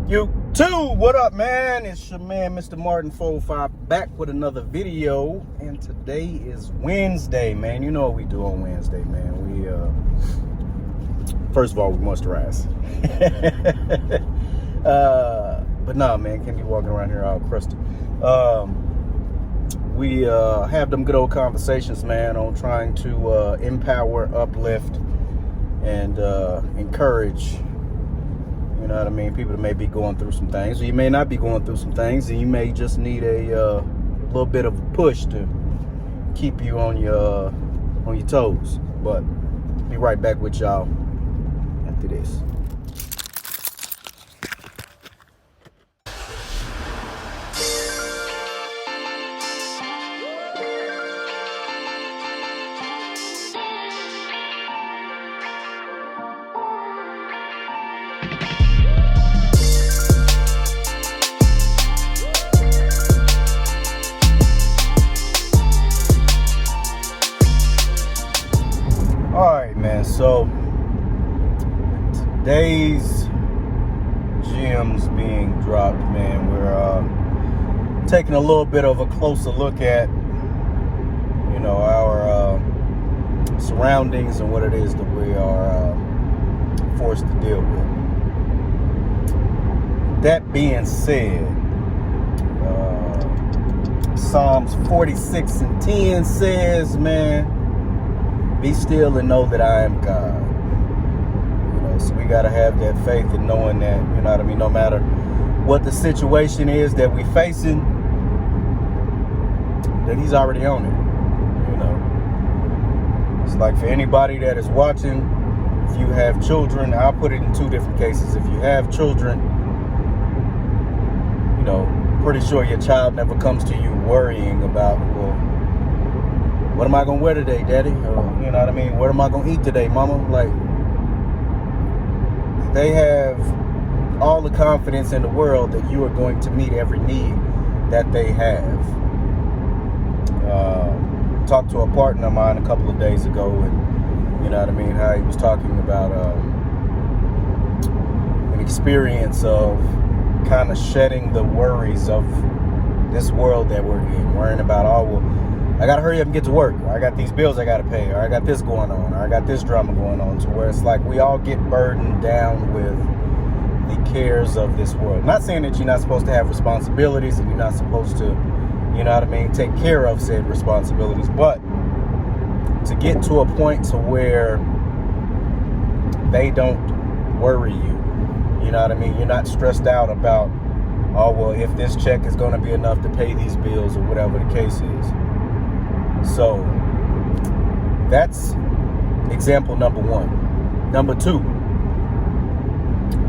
YouTube, what up, man? It's your man, Mr. Martin 405, back with another video. And today is Wednesday, man. You know what we do on Wednesday, man. We, first of all, we moisturize. But nah, man, can't be walking around here all crusty. We have them good old conversations, man, on trying to empower, uplift, and encourage. You know what I mean? People that may be going through some things, or you may not be going through some things, and you may just need a little bit of a push to keep you on your toes. But be right back with y'all after this. Alright, man, so today's gems being dropped, man, we're taking a little bit of a closer look at, you know, our surroundings and what it is that we are forced to deal with. That being said, Psalms 46:10 says, man, be still and know that I am God. You know, so we got to have that faith in knowing that, you know what I mean, no matter what the situation is that we're facing, that he's already on it. You know, it's like for anybody that is watching, if you have children, I'll put it in two different cases. If you have children, you know, pretty sure your child never comes to you worrying about, well, what am I going to wear today, Daddy? Or, you know what I mean? What am I going to eat today, Mama? Like, they have all the confidence in the world that you are going to meet every need that they have. Talked to a partner of mine a couple of days ago, and, you know what I mean, how he was talking about an experience of kind of shedding the worries of this world that we're in, worrying about, oh, well, I got to hurry up and get to work, or I got these bills I got to pay, or I got this going on, or I got this drama going on, to where it's like we all get burdened down with the cares of this world. Not saying that you're not supposed to have responsibilities and you're not supposed to, you know what I mean, take care of said responsibilities, but to get to a point to where they don't worry you, you know what I mean, you're not stressed out about, oh, well, if this check is going to be enough to pay these bills or whatever the case is. So that's example number one. Number two,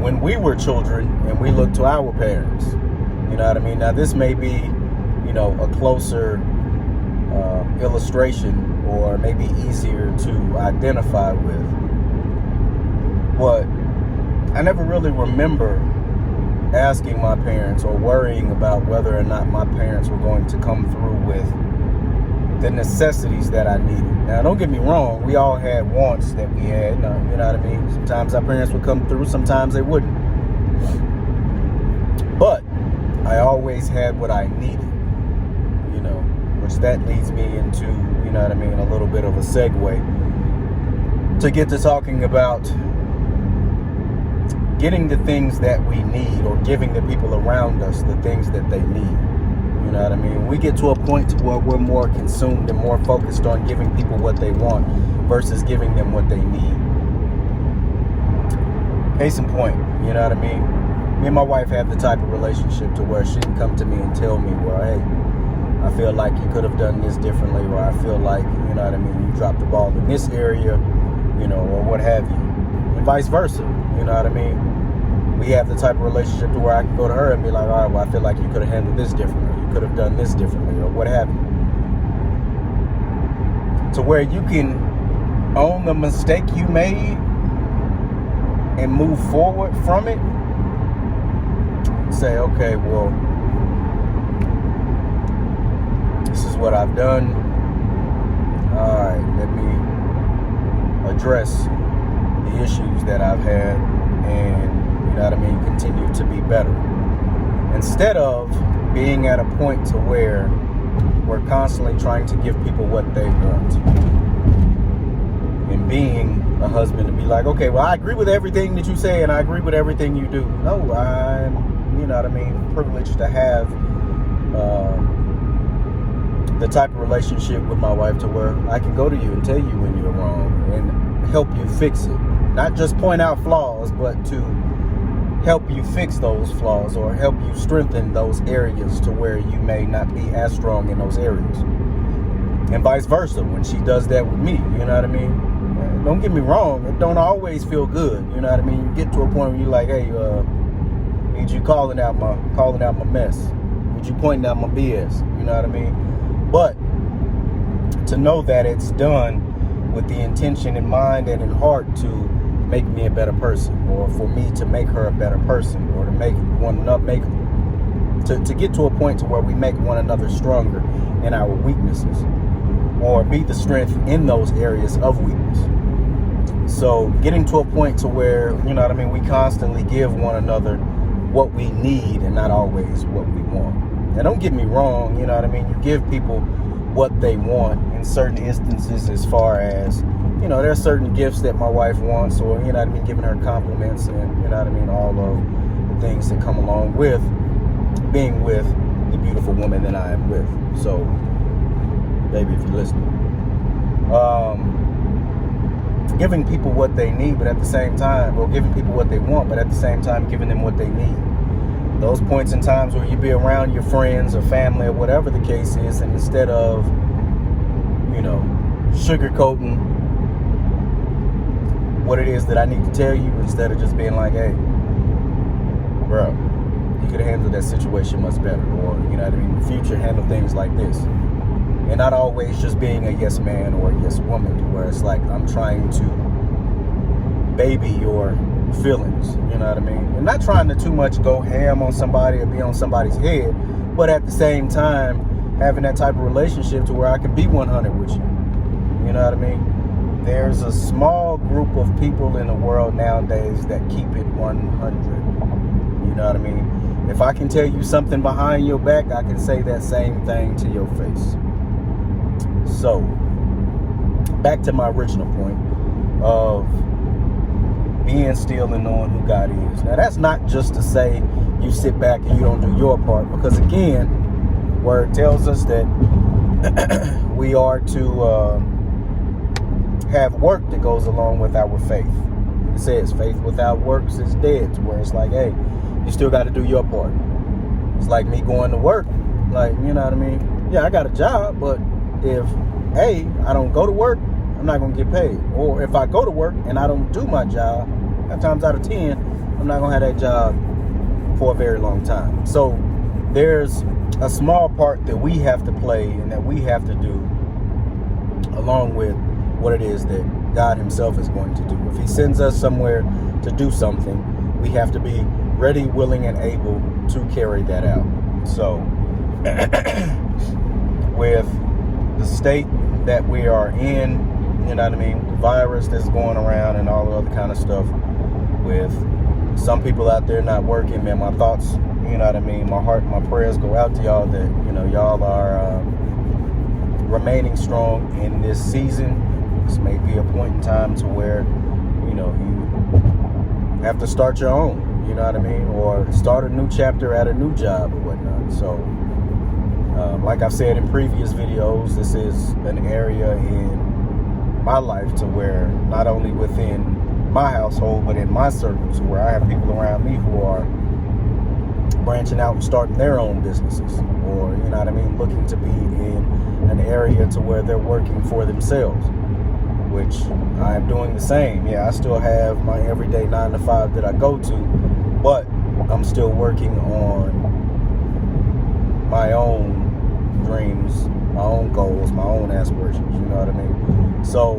when we were children and we looked to our parents, you know what I mean? Now this may be, you know, a closer illustration, or maybe easier to identify with. But I never really remember asking my parents or worrying about whether or not my parents were going to come through with the necessities that I needed. Now, don't get me wrong, we all had wants that we had, you know what I mean? Sometimes our parents would come through, sometimes they wouldn't. But I always had what I needed, you know, which that leads me into, you know what I mean, a little bit of a segue to get to talking about getting the things that we need, or giving the people around us the things that they need. You know what I mean? We get to a point where we're more consumed and more focused on giving people what they want versus giving them what they need. Case in point, you know what I mean? Me and my wife have the type of relationship to where she can come to me and tell me, well, hey, I feel like you could have done this differently, or I feel like, you know what I mean, you dropped the ball in this area, you know, or what have you. And vice versa, you know what I mean? We have the type of relationship to where I can go to her and be like, all right, well, I feel like you could have handled this differently. You could have done this differently, or what have you. To where you can own the mistake you made and move forward from it. Say, okay, well, this is what I've done. All right, let me address the issues that I've had and, You know what I mean? Continue to be better. Instead of being at a point to where we're constantly trying to give people what they want. And being a husband to be like, okay, well, I agree with everything that you say and I agree with everything you do. No, I'm, you know what I mean, privileged to have the type of relationship with my wife to where I can go to you and tell you when you're wrong and help you fix it. Not just point out flaws, but to help you fix those flaws or help you strengthen those areas to where you may not be as strong in those areas. And vice versa, when she does that with me, you know what I mean? Don't get me wrong, it don't always feel good, you know what I mean? You get to a point where you're like, hey, need you calling out my mess. Need you pointing out my BS, you know what I mean? But to know that it's done with the intention in mind and in heart to make me a better person, or for me to make her a better person, or to make one another, to get to a point to where we make one another stronger in our weaknesses, or be the strength in those areas of weakness. So getting to a point to where, you know what I mean, we constantly give one another what we need and not always what we want. Now, don't get me wrong, you know what I mean? You give people what they want in certain instances, as far as, you know, there are certain gifts that my wife wants, or, you know what I mean, giving her compliments and, you know what I mean, all of the things that come along with being with the beautiful woman that I am with. So, baby, if you're listening, giving people what they need, but at the same time, or giving people what they want, but at the same time giving them what they need. Those points in times where you be around your friends or family or whatever the case is, and instead of, you know, sugarcoating what it is that I need to tell you, instead of just being like, hey, bro, you could have handled that situation much better, or, you know what I mean, in the future, handle things like this. And not always just being a yes man or a yes woman, where it's like I'm trying to baby your feelings, you know what I mean? And not trying to too much go ham on somebody or be on somebody's head, but at the same time, having that type of relationship to where I can be 100 with you. You know what I mean? There's a small group of people in the world nowadays that keep it 100. You know what I mean? If I can tell you something behind your back, I can say that same thing to your face. So, back to my original point of being still and knowing who God is. Now, that's not just to say you sit back and you don't do your part, because again, Word tells us that we are to have work that goes along with our faith. It says faith without works is dead, to where it's like, hey, you still got to do your part. It's like me going to work, like, you know what I mean? Yeah, I got a job, but if A, I don't go to work, I'm not going to get paid. Or if I go to work and I don't do my job, 9 times out of 10, I'm not going to have that job for a very long time. So there's a small part that we have to play and that we have to do, along with what it is that God himself is going to do. If he sends us somewhere to do something, we have to be ready, willing, and able to carry that out. So with the state that we are in, you know what I mean, the virus that's going around and all the other kind of stuff, with some people out there not working, man, my thoughts, you know what I mean, my heart, my prayers go out to y'all that, you know, y'all are remaining strong in this season. This may be a point in time to where, you know, you have to start your own, you know what I mean, or start a new chapter at a new job or whatnot. So like I've said in previous videos, this is an area in my life to where not only within my household, but in my circles, where I have people around me who are branching out and starting their own businesses, or, you know what I mean, looking to be in an area to where they're working for themselves, which I'm doing the same. Yeah, I still have my everyday 9 to 5 that I go to, but I'm still working on my own dreams, my own goals, my own aspirations, you know what I mean? So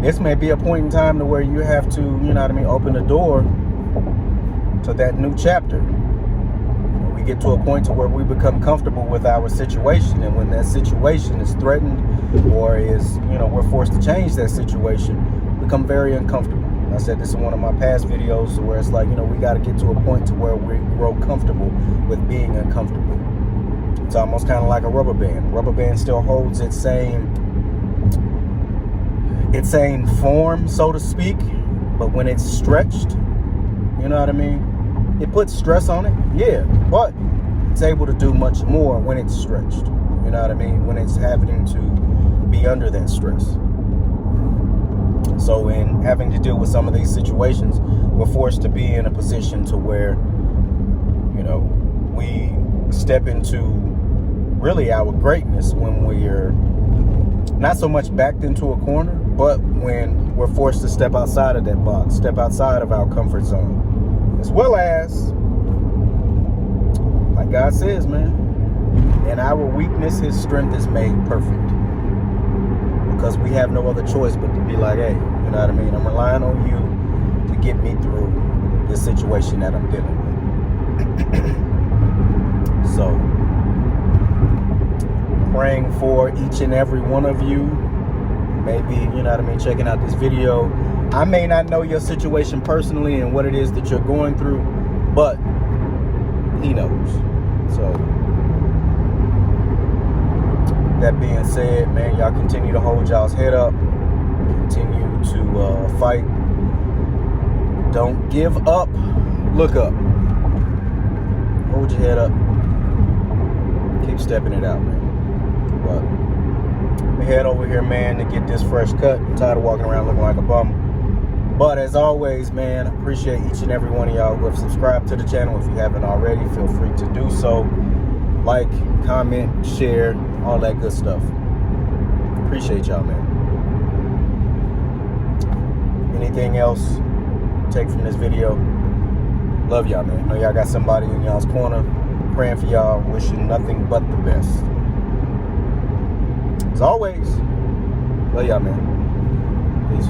this may be a point in time to where you have to, you know what I mean, open the door to that new chapter. We get to a point to where we become comfortable with our situation, and when that situation is threatened or is, you know, we're forced to change that situation, become very uncomfortable. I said this in one of my past videos, where it's like, we got to get to a point to where we grow comfortable with being uncomfortable. It's almost kind of like a rubber band. Rubber band still holds its same form, so to speak, but when it's stretched, you know what I mean? It puts stress on it, yeah, but it's able to do much more when it's stretched. You know what I mean? When it's having to be under that stress. So in having to deal with some of these situations, we're forced to be in a position to where, we step into really our greatness when we're not so much backed into a corner, but when we're forced to step outside of that box, step outside of our comfort zone. As well as, like God says, man, in our weakness, his strength is made perfect. Because we have no other choice but to be like, hey, you know what I mean? I'm relying on you to get me through this situation that I'm dealing with. So, praying for each and every one of you. Maybe, you know what I mean, checking out this video. I may not know your situation personally and what it is that you're going through, but he knows. So, that being said, man, y'all continue to hold y'all's head up. Continue to fight. Don't give up. Look up. Hold your head up. Keep stepping it out, man. But we head over here, man, to get this fresh cut. I'm tired of walking around looking like a bum. But as always, man, I appreciate each and every one of y'all who have subscribed to the channel. If you haven't already, feel free to do so. Like, comment, share, all that good stuff. Appreciate y'all, man. Anything else take from this video? Love y'all, man. Know y'all got somebody in y'all's corner. Praying for y'all. Wishing nothing but the best. As always, love y'all, man. Peace.